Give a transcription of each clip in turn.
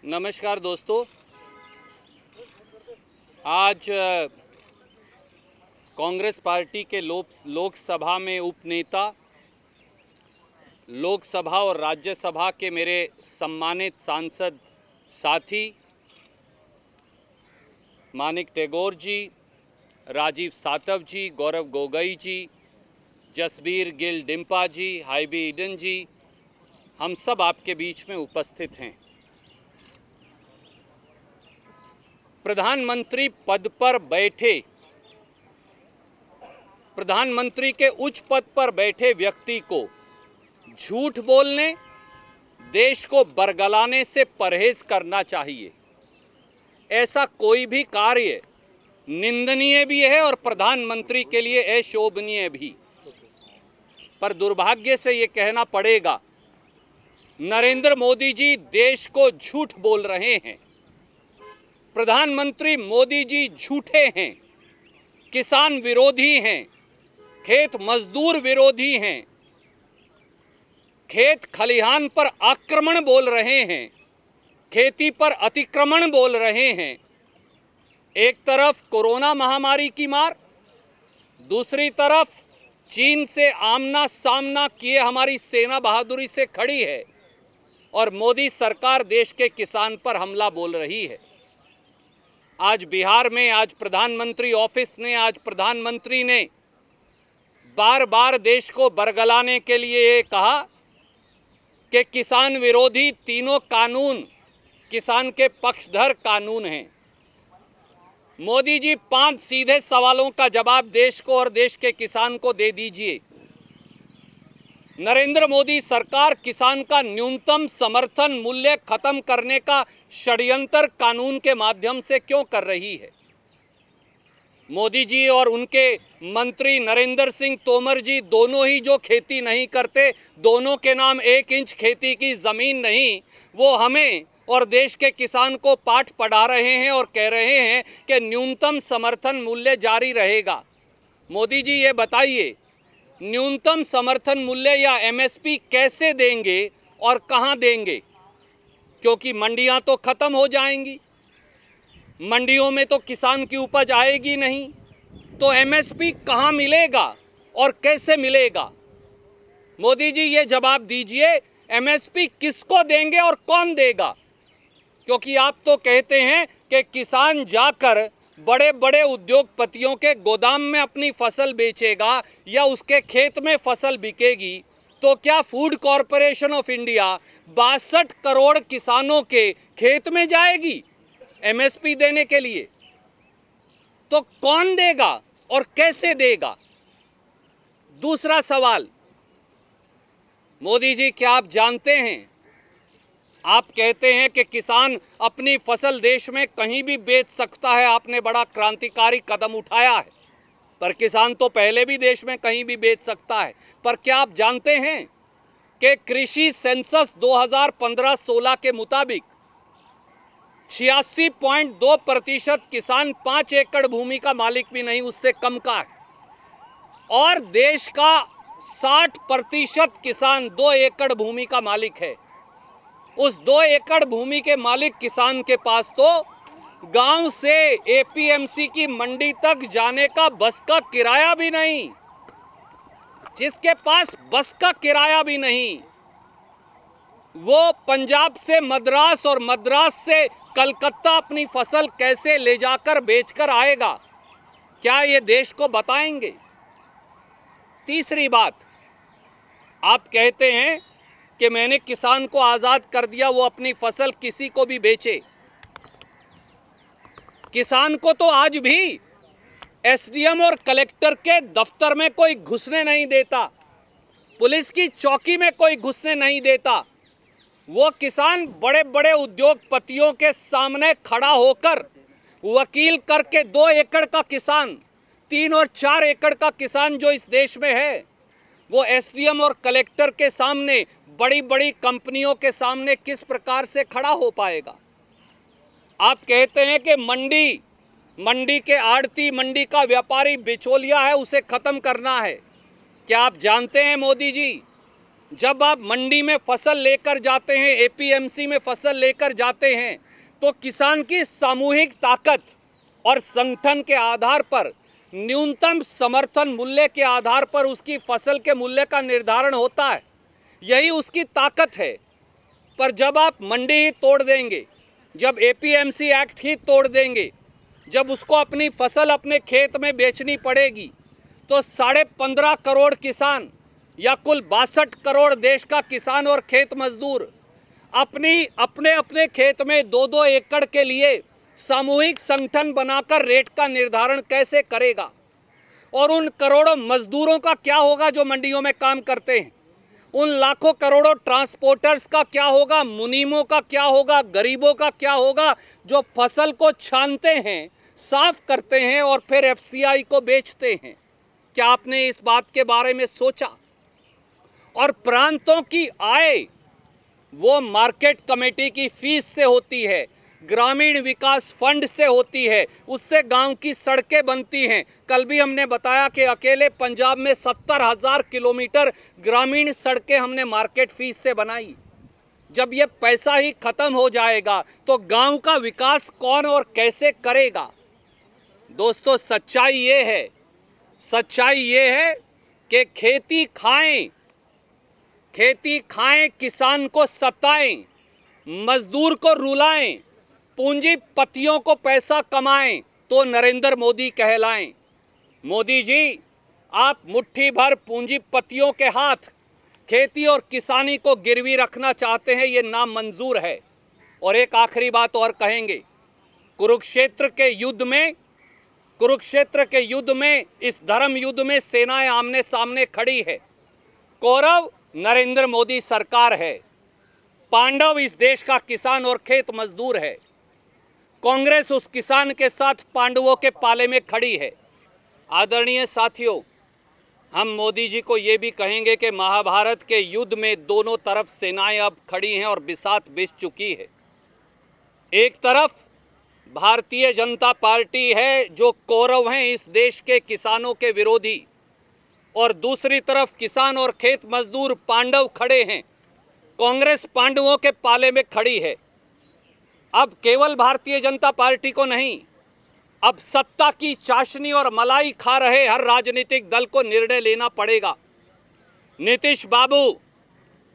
नमस्कार दोस्तों, आज कांग्रेस पार्टी के लोकसभा में उपनेता, लोकसभा और राज्यसभा के मेरे सम्मानित सांसद साथी मानिक टेगोर जी, राजीव सातव जी, गौरव गोगोई जी, जसबीर गिल डिम्पा जी, हाईबी ईडन जी, हम सब आपके बीच में उपस्थित हैं। प्रधानमंत्री पद पर बैठे, प्रधानमंत्री के उच्च पद पर बैठे व्यक्ति को झूठ बोलने, देश को बरगलाने से परहेज करना चाहिए। ऐसा कोई भी कार्य निंदनीय भी है और प्रधानमंत्री के लिए अशोभनीय भी। पर दुर्भाग्य से ये कहना पड़ेगा, नरेंद्र मोदी जी देश को झूठ बोल रहे हैं। प्रधानमंत्री मोदी जी झूठे हैं, किसान विरोधी हैं, खेत मजदूर विरोधी हैं, खेत खलिहान पर आक्रमण बोल रहे हैं, खेती पर अतिक्रमण बोल रहे हैं। एक तरफ कोरोना महामारी की मार, दूसरी तरफ चीन से आमना सामना किए हमारी सेना बहादुरी से खड़ी है और मोदी सरकार देश के किसान पर हमला बोल रही है। आज बिहार में, आज प्रधानमंत्री ऑफिस ने, आज प्रधानमंत्री ने बार बार देश को बरगलाने के लिए ये कहा कि किसान विरोधी तीनों कानून किसान के पक्षधर कानून हैं। मोदी जी 5 सीधे सवालों का जवाब देश को और देश के किसान को दे दीजिए। नरेंद्र मोदी सरकार किसान का न्यूनतम समर्थन मूल्य खत्म करने का षड्यंत्र कानून के माध्यम से क्यों कर रही है? मोदी जी और उनके मंत्री नरेंद्र सिंह तोमर जी दोनों ही जो खेती नहीं करते, दोनों के नाम 1 इंच खेती की जमीन नहीं, वो हमें और देश के किसान को पाठ पढ़ा रहे हैं और कह रहे हैं कि न्यूनतम समर्थन मूल्य जारी रहेगा। मोदी जी ये बताइए, न्यूनतम समर्थन मूल्य या एमएसपी कैसे देंगे और कहां देंगे? क्योंकि मंडियां तो खत्म हो जाएंगी, मंडियों में तो किसान की उपज आएगी नहीं, तो एमएसपी कहां मिलेगा और कैसे मिलेगा? मोदी जी ये जवाब दीजिए, एमएसपी किसको देंगे और कौन देगा? क्योंकि आप तो कहते हैं कि किसान जाकर बड़े बड़े उद्योगपतियों के गोदाम में अपनी फसल बेचेगा या उसके खेत में फसल बिकेगी, तो क्या food corporation of India 62 crore किसानों के खेत में जाएगी एमएसपी देने के लिए? तो कौन देगा और कैसे देगा? दूसरा सवाल, मोदी जी क्या आप जानते हैं, आप कहते हैं कि किसान अपनी फसल देश में कहीं भी बेच सकता है, आपने बड़ा क्रांतिकारी कदम उठाया है, पर किसान तो पहले भी देश में कहीं भी बेच सकता है। पर क्या आप जानते हैं कि कृषि सेंसस 2015-16 के मुताबिक 86.2% किसान 5 एकड़ भूमि का मालिक भी नहीं, उससे कम का है, और देश का 60% किसान 2 एकड़ भूमि का मालिक है। उस 2 एकड़ भूमि के मालिक किसान के पास तो गांव से एपीएमसी की मंडी तक जाने का बस का किराया भी नहीं। जिसके पास बस का किराया भी नहीं, वो पंजाब से मद्रास और मद्रास से कलकत्ता अपनी फसल कैसे ले जाकर बेचकर आएगा? क्या ये देश को बताएंगे? तीसरी बात, आप कहते हैं कि मैंने किसान को आज़ाद कर दिया, वो अपनी फसल किसी को भी बेचे। किसान को तो आज भी एसडीएम और कलेक्टर के दफ्तर में कोई घुसने नहीं देता, पुलिस की चौकी में कोई घुसने नहीं देता। वो किसान बड़े बड़े उद्योगपतियों के सामने खड़ा होकर वकील करके 2 एकड़ का किसान, 3 और 4 एकड़ का किसान जो इस देश में है, वो एसडीएम और कलेक्टर के सामने, बड़ी बड़ी कंपनियों के सामने किस प्रकार से खड़ा हो पाएगा? आप कहते हैं कि मंडी के आड़ती, मंडी का व्यापारी बिचौलिया है, उसे खत्म करना है। क्या आप जानते हैं मोदी जी, जब आप मंडी में फसल लेकर जाते हैं, एपीएमसी में फसल लेकर जाते हैं, तो किसान की सामूहिक ताकत और संगठन के आधार पर, न्यूनतम समर्थन मूल्य के आधार पर उसकी फसल के मूल्य का निर्धारण होता है। यही उसकी ताकत है। पर जब आप मंडी ही तोड़ देंगे, जब एपीएमसी एक्ट ही तोड़ देंगे, जब उसको अपनी फसल अपने खेत में बेचनी पड़ेगी, तो 15.5 करोड़ किसान या कुल 62 करोड़ देश का किसान और खेत मजदूर अपने अपने खेत में 2-2 एकड़ के लिए सामूहिक संगठन बनाकर रेट का निर्धारण कैसे करेगा? और उन करोड़ों मजदूरों का क्या होगा जो मंडियों में काम करते हैं? उन लाखों करोड़ों ट्रांसपोर्टर्स का क्या होगा? मुनीमों का क्या होगा? गरीबों का क्या होगा जो फसल को छानते हैं, साफ करते हैं और फिर एफसीआई को बेचते हैं? क्या आपने इस बात के बारे में सोचा? और प्रांतों की आय वो मार्केट कमेटी की फीस से होती है, ग्रामीण विकास फंड से होती है, उससे गांव की सड़कें बनती हैं। कल भी हमने बताया कि अकेले पंजाब में 70,000 किलोमीटर ग्रामीण सड़कें हमने मार्केट फीस से बनाई। जब ये पैसा ही खत्म हो जाएगा तो गांव का विकास कौन और कैसे करेगा? दोस्तों, सच्चाई ये है कि खेती खाएं, किसान को सताएं, मजदूर को रुलाएं, पूंजीपतियों को पैसा कमाएं तो नरेंद्र मोदी कहलाएं। मोदी जी, आप मुट्ठी भर पूंजीपतियों के हाथ खेती और किसानी को गिरवी रखना चाहते हैं, ये नामंजूर है। और एक आखिरी बात और कहेंगे, कुरुक्षेत्र के युद्ध में इस धर्म युद्ध में सेनाएं आमने सामने खड़ी है। कौरव नरेंद्र मोदी सरकार है, पांडव इस देश का किसान और खेत मजदूर है। कांग्रेस उस किसान के साथ पांडवों के पाले में खड़ी है। आदरणीय साथियों, हम मोदी जी को ये भी कहेंगे कि महाभारत के युद्ध में दोनों तरफ सेनाएं अब खड़ी हैं और बिसात बिछ चुकी है। एक तरफ भारतीय जनता पार्टी है जो कौरव हैं इस देश के किसानों के विरोधी, और दूसरी तरफ किसान और खेत मजदूर पांडव खड़े हैं। कांग्रेस पांडवों के पाले में खड़ी है। अब केवल भारतीय जनता पार्टी को नहीं, अब सत्ता की चाशनी और मलाई खा रहे हर राजनीतिक दल को निर्णय लेना पड़ेगा। नीतीश बाबू,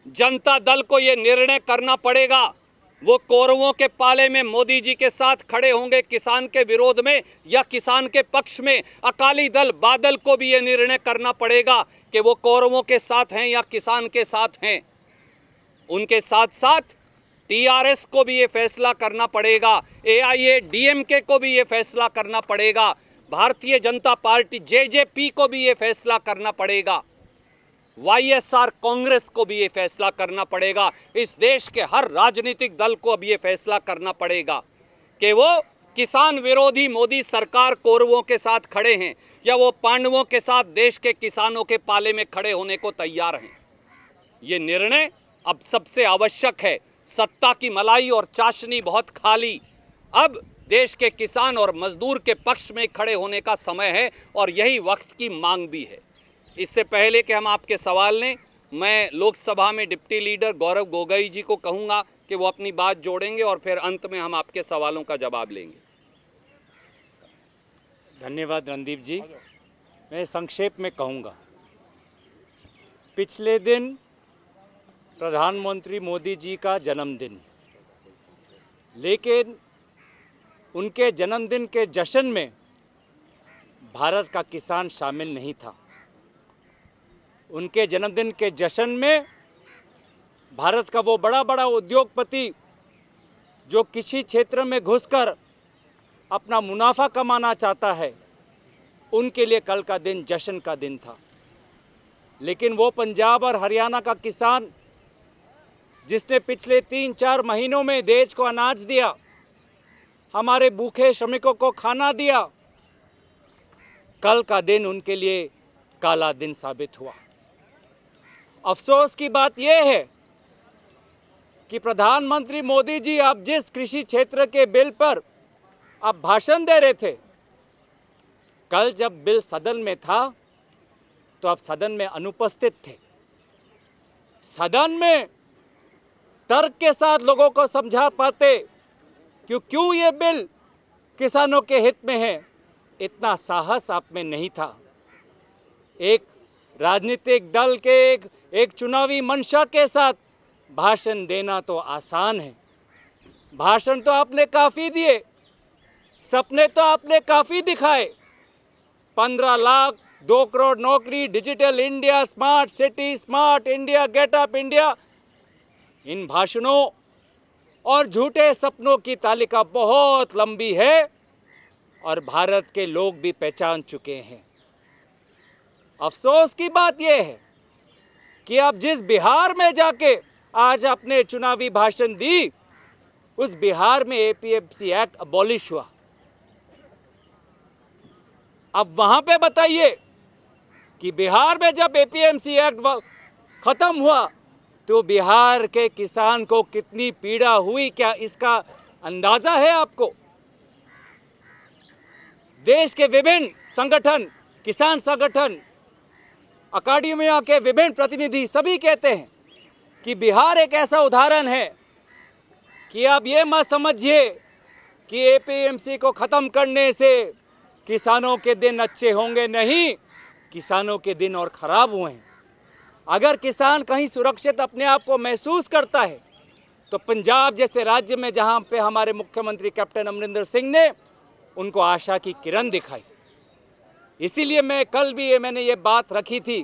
जनता दल को यह निर्णय करना पड़ेगा, वो कौरवों के पाले में मोदी जी के साथ खड़े होंगे किसान के विरोध में या किसान के पक्ष में। अकाली दल बादल को भी ये निर्णय करना पड़ेगा कि वो कौरवों के साथ हैं या किसान के साथ हैं। उनके साथ साथ टीआरएस को भी ये फैसला करना पड़ेगा, एआईएडीएमके को भी ये फैसला करना पड़ेगा, भारतीय जनता पार्टी जेजेपी को भी ये फैसला करना पड़ेगा, वाईएसआर कांग्रेस को भी ये फैसला करना पड़ेगा। इस देश के हर राजनीतिक दल को अब ये फैसला करना पड़ेगा कि वो किसान विरोधी मोदी सरकार कौरवों के साथ खड़े हैं या वो पांडवों के साथ देश के किसानों के पाले में खड़े होने को तैयार हैं। ये निर्णय अब सबसे आवश्यक है। सत्ता की मलाई और चाशनी बहुत खाली, अब देश के किसान और मजदूर के पक्ष में खड़े होने का समय है और यही वक्त की मांग भी है। इससे पहले कि हम आपके सवाल लें, मैं लोकसभा में डिप्टी लीडर गौरव गोगोई जी को कहूंगा कि वो अपनी बात जोड़ेंगे और फिर अंत में हम आपके सवालों का जवाब लेंगे। धन्यवाद रणदीप जी। मैं संक्षेप में कहूँगा, पिछले दिन प्रधानमंत्री मोदी जी का जन्मदिन, लेकिन उनके जन्मदिन के जश्न में भारत का किसान शामिल नहीं था। उनके जन्मदिन के जश्न में भारत का वो बड़ा उद्योगपति जो कृषि क्षेत्र में घुसकर अपना मुनाफा कमाना चाहता है, उनके लिए कल का दिन जश्न का दिन था। लेकिन वो पंजाब और हरियाणा का किसान जिसने पिछले 3-4 महीनों में देश को अनाज दिया, हमारे भूखे श्रमिकों को खाना दिया, कल का दिन उनके लिए काला दिन साबित हुआ। अफसोस की बात यह है कि प्रधानमंत्री मोदी जी अब जिस कृषि क्षेत्र के बिल पर आप भाषण दे रहे थे, कल जब बिल सदन में था तो आप सदन में अनुपस्थित थे। सदन में तर्क के साथ लोगों को समझा पाते कि क्यों ये बिल किसानों के हित में है, इतना साहस आप में नहीं था। एक राजनीतिक दल के एक चुनावी मंशा के साथ भाषण देना तो आसान है। भाषण तो आपने काफ़ी दिए, सपने तो आपने काफ़ी दिखाए। 15 लाख, 2 करोड़ नौकरी, digital India, smart city, smart India, get up India, इन भाषणों और झूठे सपनों की तालिका बहुत लंबी है और भारत के लोग भी पहचान चुके हैं। अफसोस की बात यह है कि आप जिस बिहार में जाके आज अपने चुनावी भाषण दी, उस बिहार में एपीएमसी एक्ट अबॉलिश हुआ। अब वहां पे बताइए कि बिहार में जब एपीएमसी एक्ट खत्म हुआ तो बिहार के किसान को कितनी पीड़ा हुई, क्या इसका अंदाजा है आपको? देश के विभिन्न संगठन, किसान संगठन, अकादमिया के विभिन्न प्रतिनिधि सभी कहते हैं कि बिहार एक ऐसा उदाहरण है कि आप ये मत समझिए कि एपीएमसी को खत्म करने से किसानों के दिन अच्छे होंगे। नहीं, किसानों के दिन और खराब हुए हैं। अगर किसान कहीं सुरक्षित अपने आप को महसूस करता है तो पंजाब जैसे राज्य में, जहां पे हमारे मुख्यमंत्री कैप्टन अमरिंदर सिंह ने उनको आशा की किरण दिखाई। इसीलिए मैंने ये बात रखी थी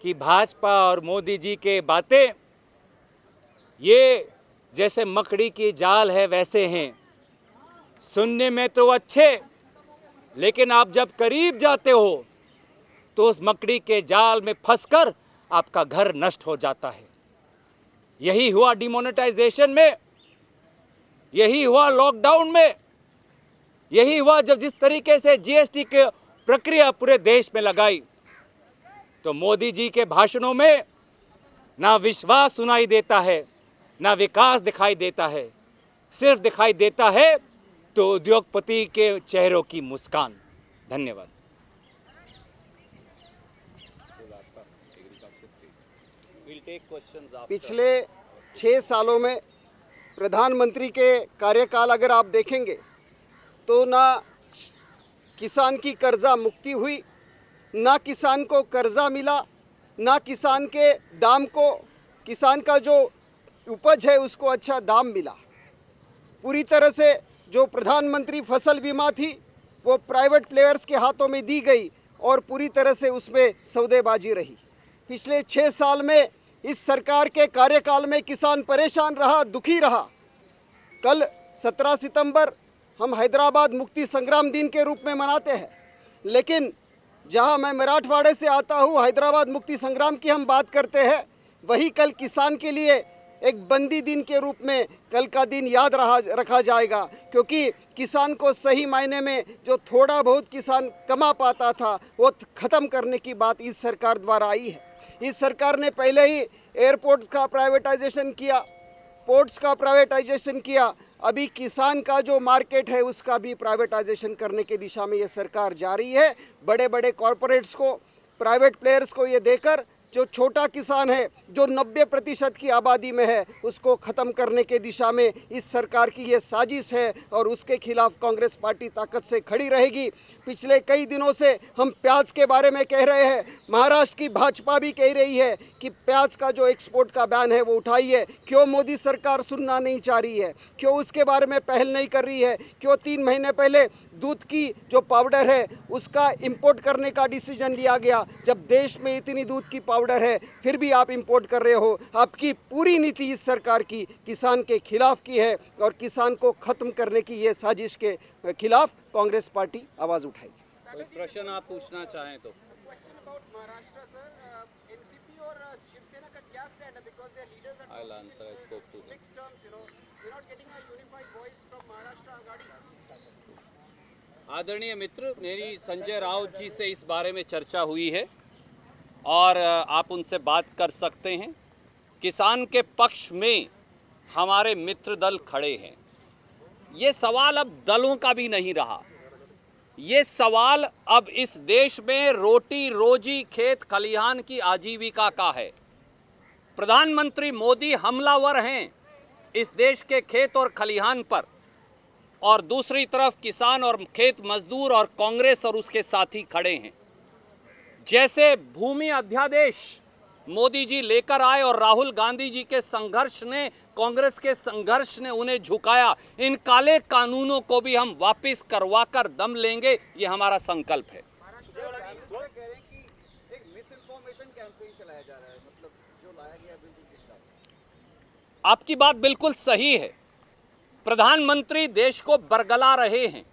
कि भाजपा और मोदी जी के बातें ये जैसे मकड़ी की जाल है वैसे हैं। सुनने में तो अच्छे, लेकिन आप जब करीब जाते हो तो उस मकड़ी के जाल में फंसकर आपका घर नष्ट हो जाता है। यही हुआ डिमोनेटाइजेशन में, यही हुआ लॉकडाउन में, यही हुआ जब जिस तरीके से जीएसटी की प्रक्रिया पूरे देश में लगाई। तो मोदी जी के भाषणों में ना विश्वास सुनाई देता है, ना विकास दिखाई देता है, सिर्फ दिखाई देता है तो उद्योगपति के चेहरों की मुस्कान। धन्यवाद। पिछले 6 सालों में प्रधानमंत्री के कार्यकाल अगर आप देखेंगे तो ना किसान की कर्जा मुक्ति हुई, ना किसान को कर्जा मिला, ना किसान के दाम को, किसान का जो उपज है उसको अच्छा दाम मिला। पूरी तरह से जो प्रधानमंत्री फसल बीमा थी वो प्राइवेट प्लेयर्स के हाथों में दी गई और पूरी तरह से उसमें सौदेबाजी रही। पिछले 6 साल में इस सरकार के कार्यकाल में किसान परेशान रहा, दुखी रहा। कल 17 सितंबर हम हैदराबाद मुक्ति संग्राम दिन के रूप में मनाते हैं, लेकिन जहां मैं मराठवाड़े से आता हूं, हैदराबाद मुक्ति संग्राम की हम बात करते हैं, वही कल किसान के लिए एक बंदी दिन के रूप में कल का दिन याद रखा जाएगा। क्योंकि किसान को सही मायने में जो थोड़ा बहुत किसान कमा पाता था वो ख़त्म करने की बात इस सरकार द्वारा आई है। इस सरकार ने पहले ही एयरपोर्ट्स का प्राइवेटाइजेशन किया, पोर्ट्स का प्राइवेटाइजेशन किया, अभी किसान का जो मार्केट है उसका भी प्राइवेटाइजेशन करने की दिशा में ये सरकार जा रही है। बड़े बड़े कॉरपोरेट्स को, प्राइवेट प्लेयर्स को ये देकर जो छोटा किसान है, जो 90% की आबादी में है, उसको ख़त्म करने के दिशा में इस सरकार की ये साजिश है और उसके खिलाफ कांग्रेस पार्टी ताकत से खड़ी रहेगी। पिछले कई दिनों से हम प्याज के बारे में कह रहे हैं, महाराष्ट्र की भाजपा भी कह रही है कि प्याज का जो एक्सपोर्ट का बैन है वो उठाइए। क्यों मोदी सरकार सुनना नहीं चाह रही है? क्यों उसके बारे में पहल नहीं कर रही है? क्यों 3 महीने पहले दूध की जो पाउडर है उसका इंपोर्ट करने का डिसीजन लिया गया? जब देश में इतनी दूध की पाउडर है फिर भी आप इंपोर्ट कर रहे हो। आपकी पूरी नीति इस सरकार की किसान के खिलाफ की है और किसान को ख़त्म करने की ये साजिश के खिलाफ कांग्रेस पार्टी आवाज़ उठाएगी। कोई प्रश्न आप पूछना चाहें तो। I'll answer. I spoke to him. आदरणीय मित्र, मेरी संजय राउत जी से इस बारे में चर्चा हुई है और आप उनसे बात कर सकते हैं। किसान के पक्ष में हमारे मित्र दल खड़े हैं। ये सवाल अब दलों का भी नहीं रहा, ये सवाल अब इस देश में रोटी रोजी खेत खलिहान की आजीविका का है। प्रधानमंत्री मोदी हमलावर हैं इस देश के खेत और खलिहान पर, और दूसरी तरफ किसान और खेत मजदूर और कांग्रेस और उसके साथी खड़े हैं। जैसे भूमि अध्यादेश मोदी जी लेकर आए और राहुल गांधी जी के संघर्ष ने, कांग्रेस के संघर्ष ने उन्हें झुकाया, इन काले कानूनों को भी हम वापस करवा कर दम लेंगे, ये हमारा संकल्प है। आपकी बात बिल्कुल सही है। प्रधानमंत्री देश को बरगला रहे हैं,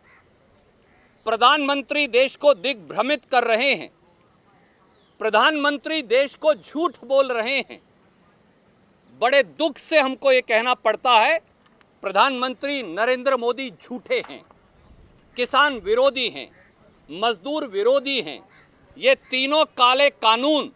प्रधानमंत्री देश को दिग्भ्रमित कर रहे हैं, प्रधानमंत्री देश को झूठ बोल रहे हैं। बड़े दुख से हमको ये कहना पड़ता है, प्रधानमंत्री नरेंद्र मोदी झूठे हैं, किसान विरोधी हैं, मजदूर विरोधी हैं। ये तीनों काले कानून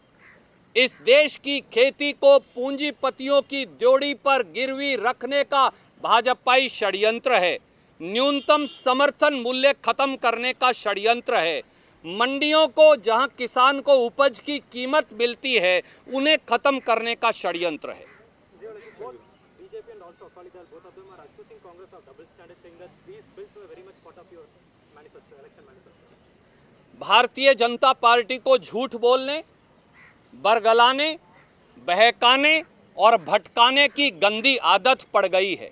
इस देश की खेती को पूंजीपतियों की ड्योढ़ी पर गिरवी रखने का भाजपाई षड्यंत्र है। न्यूनतम समर्थन मूल्य खत्म करने का षड्यंत्र है। मंडियों को जहां किसान को उपज की कीमत मिलती है, उन्हें खत्म करने का षड्यंत्र है। भारतीय जनता पार्टी को झूठ बोलने, बरगलाने, बहकाने और भटकाने की गंदी आदत पड़ गई है।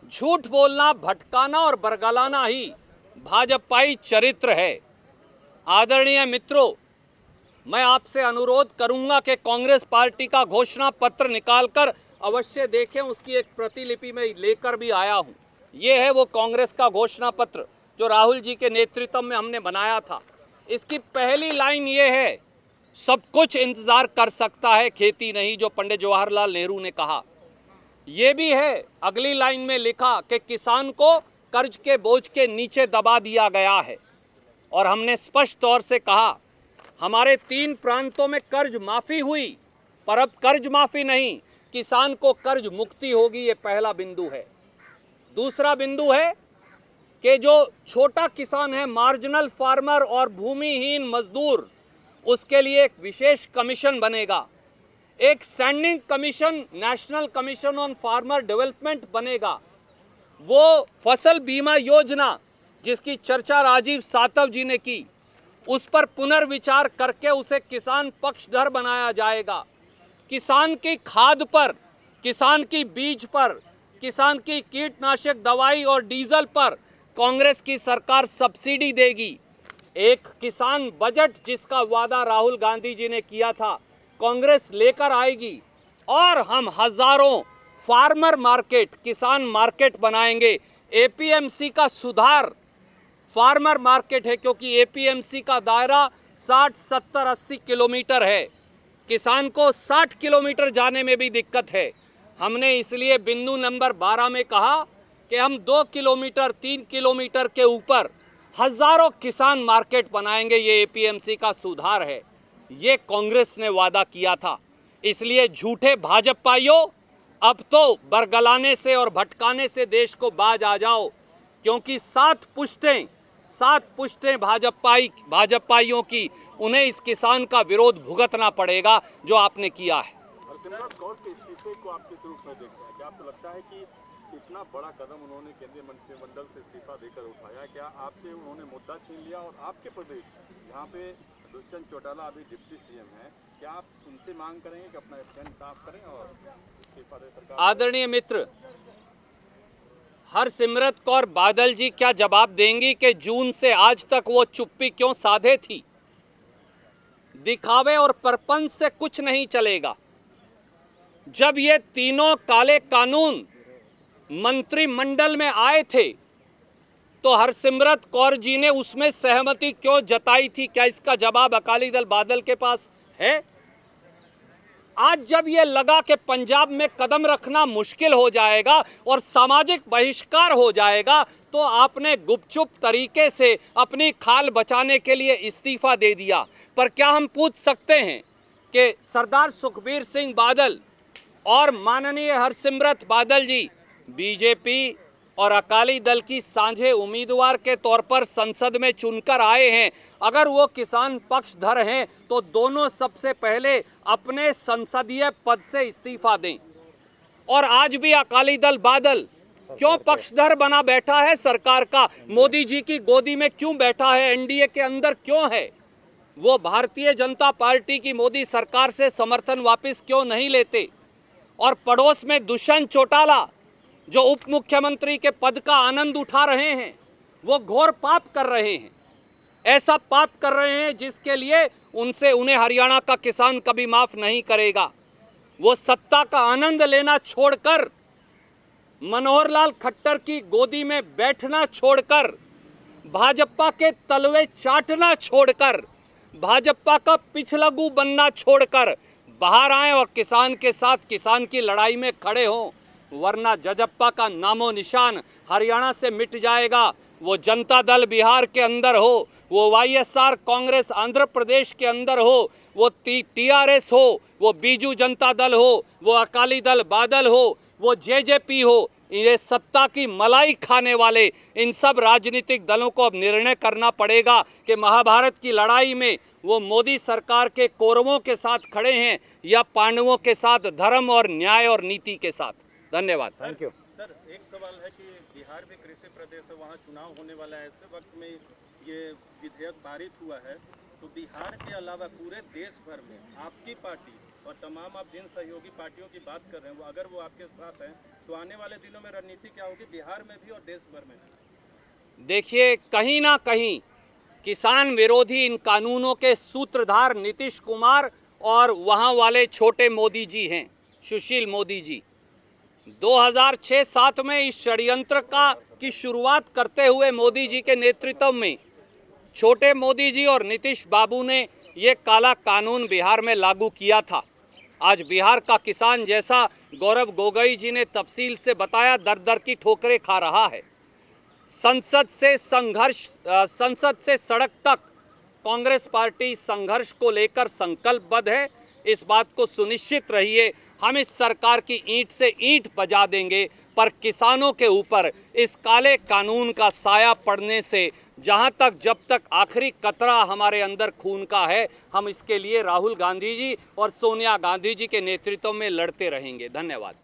झूठ बोलना, भटकाना और बरगलाना ही भाजपाई चरित्र है। आदरणीय मित्रों, मैं आपसे अनुरोध करूंगा कि कांग्रेस पार्टी का घोषणा पत्र निकालकर अवश्य देखें। उसकी एक प्रतिलिपि में लेकर भी आया हूं। ये है वो कांग्रेस का घोषणा पत्र जो राहुल जी के नेतृत्व में हमने बनाया था। इसकी पहली लाइन ये है, सब कुछ इंतजार कर सकता है, खेती नहीं, जो पंडित जवाहरलाल नेहरू ने कहा। ये भी है अगली लाइन में लिखा कि किसान को कर्ज के बोझ के नीचे दबा दिया गया है। और हमने स्पष्ट तौर से कहा, हमारे 3 प्रांतों में कर्ज माफी हुई, पर अब कर्ज माफी नहीं, किसान को कर्ज मुक्ति होगी। ये पहला बिंदु है। दूसरा बिंदु है कि जो छोटा किसान है, मार्जिनल फार्मर और भूमिहीन मजदूर, उसके लिए एक विशेष कमीशन बनेगा। एक standing commission, national commission on farmer development बनेगा। वो फसल बीमा योजना जिसकी चर्चा राजीव सातव जी ने की, उस पर पुनर्विचार करके उसे किसान पक्षधर बनाया जाएगा। किसान की खाद पर, किसान की बीज पर, किसान की कीटनाशक दवाई और डीजल पर कांग्रेस की सरकार सब्सिडी देगी। एक किसान बजट जिसका वादा राहुल गांधी जी ने किया था, कांग्रेस लेकर आएगी। और हम हजारों फार्मर मार्केट, किसान मार्केट बनाएंगे। एपीएमसी का सुधार फार्मर मार्केट है, क्योंकि एपीएमसी का दायरा 60, 70, 80 किलोमीटर है। किसान को 60 किलोमीटर जाने में भी दिक्कत है। हमने इसलिए बिंदु नंबर 12 में कहा कि हम 2 किलोमीटर, 3 किलोमीटर के ऊपर हजारों किसान मार्केट बनाएंगे। ये एपीएमसी का सुधार है। ये कांग्रेस ने वादा किया था। इसलिए झूठे भाजपाइयों, अब तो बरगलाने से और भटकाने से देश को बाज आ जाओ, क्योंकि 7 पुश्तें भाजपाइयों की, उन्हें इस किसान का विरोध भुगतना पड़ेगा जो आपने किया है। हरसिमरत कौर के इस्तीफे को आप किस रूप में देखते हैं? क्या आपको लगता है कि इतना बड़ा कदम उन्होंने केंद्रीय मंत्रिमंडल से इस्तीफा देकर उठाया, क्या आपसे उन्होंने मुद्दा छीन लिया? और आपके प्रदेश जहाँ पे दुष्यंत चौटाला अभी डिप्टी सीएम है, क्या आप उनसे मांग करेंगे कि अपना स्टैंड साफ करें और इस्तीफा दे सरकार? आदरणीय मित्र, हरसिमरत कौर बादल जी क्या जवाब देंगी कि जून से आज तक वो चुप्पी क्यों साधे थी? दिखावे और परपंच से कुछ नहीं चलेगा। जब ये तीनों काले कानून मंत्रिमंडल में आए थे, तो हरसिमरत कौर जी ने उसमें सहमति क्यों जताई थी? क्या इसका जवाब अकाली दल बादल के पास है? आज जब ये लगा कि पंजाब में कदम रखना मुश्किल हो जाएगा और सामाजिक बहिष्कार हो जाएगा, तो आपने गुपचुप तरीके से अपनी खाल बचाने के लिए इस्तीफा दे दिया। पर क्या हम पूछ सकते हैं कि सरदार सुखबीर सिंह बादल और माननीय हरसिमरत बादल जी बीजेपी और अकाली दल की साझे उम्मीदवार के तौर पर संसद में चुनकर आए हैं, अगर वो किसान पक्षधर हैं तो दोनों सबसे पहले अपने संसदीय पद से इस्तीफा दें। और आज भी अकाली दल बादल क्यों पक्षधर बना बैठा है सरकार का, मोदी जी की गोदी में क्यों बैठा है, एनडीए के अंदर क्यों है, वो भारतीय जनता पार्टी की मोदी सरकार से समर्थन वापस क्यों नहीं लेते। और पड़ोस में दुष्यंत चौटाला जो उप मुख्यमंत्री के पद का आनंद उठा रहे हैं, वो घोर पाप कर रहे हैं, ऐसा पाप कर रहे हैं जिसके लिए उन्हें हरियाणा का किसान कभी माफ नहीं करेगा। वो सत्ता का आनंद लेना छोड़कर, मनोहर लाल खट्टर की गोदी में बैठना छोड़कर, भाजपा के तलवे चाटना छोड़कर, भाजपा का पिछलगू बनना छोड़कर बाहर आए और किसान के साथ किसान की लड़ाई में खड़े हों, वरना जजप्पा का नामो निशान हरियाणा से मिट जाएगा। वो जनता दल बिहार के अंदर हो, वो वाईएसआर कांग्रेस आंध्र प्रदेश के अंदर हो, वो टीआरएस हो, वो बीजू जनता दल हो, वो अकाली दल बादल हो, वो जेजेपी हो, ये सत्ता की मलाई खाने वाले इन सब राजनीतिक दलों को अब निर्णय करना पड़ेगा कि महाभारत की लड़ाई में वो मोदी सरकार के कौरवों के साथ खड़े हैं या पांडवों के साथ धर्म और न्याय और नीति के साथ। धन्यवाद। Thank you. सर, एक सवाल है कि बिहार भी कृषि प्रदेश है, वहाँ चुनाव होने वाला है, ऐसे वक्त में ये विधेयक पारित हुआ है, तो बिहार के अलावा पूरे देश भर में आपकी पार्टी और तमाम आप जिन सहयोगी पार्टियों की बात कर रहे हैं, वो अगर वो आपके साथ हैं तो आने वाले दिनों में रणनीति क्या होगी बिहार में भी और देश भर में? देखिए, कहीं ना कहीं किसान विरोधी इन कानूनों के सूत्रधार नीतीश कुमार और वहाँ वाले छोटे मोदी जी हैं, सुशील मोदी जी। 2006-07 में इस षड्यंत्र की शुरुआत करते हुए मोदी जी के नेतृत्व में छोटे मोदी जी और नीतीश बाबू ने ये काला कानून बिहार में लागू किया था। आज बिहार का किसान, जैसा गौरव गोगोई जी ने तफसील से बताया, दर दर की ठोकरें खा रहा है। संसद से संघर्ष, संसद से सड़क तक कांग्रेस पार्टी संघर्ष को लेकर संकल्पबद्ध है। इस बात को सुनिश्चित रहिए, हम इस सरकार की ईंट से ईंट बजा देंगे, पर किसानों के ऊपर इस काले कानून का साया पड़ने से जहां तक जब तक आखिरी कतरा हमारे अंदर खून का है, हम इसके लिए राहुल गांधी जी और सोनिया गांधी जी के नेतृत्व में लड़ते रहेंगे। धन्यवाद।